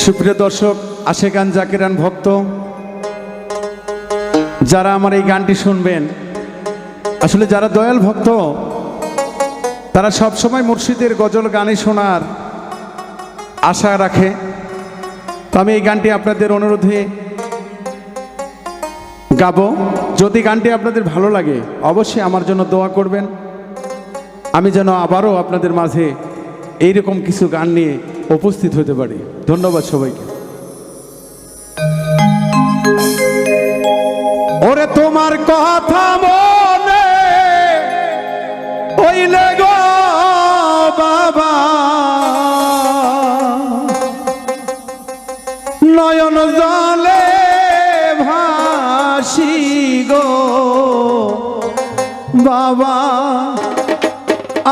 সুপ্রিয় দর্শক, আশেকান জাকিরান ভক্ত যারা আমার এই গানটি শুনবেন, আসলে যারা দয়াল ভক্ত তারা সব সময় মুর্শিদের গজল গানই শোনার আশা রাখে। তো আমি এই গানটি আপনাদের অনুরোধে গাবো। যদি গানটি আপনাদের ভালো লাগে অবশ্যই আমার জন্য দোয়া করবেন, আমি যেন আবারও আপনাদের মাঝে এইরকম কিছু গান নিয়ে উপস্থিত হতে পারি। ধন্যবাদ সবাইকে। ওরে তোমার কথা মনে হইলে গো বাবা, নয়ন জলে ভাসি গো বাবা,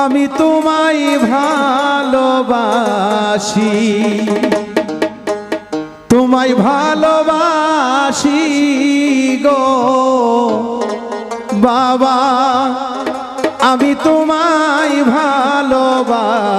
আমি তোমায় ভালোবাসি, তোমায় ভালোবাসি গো বাবা, আমি তোমায় ভালোবাসি।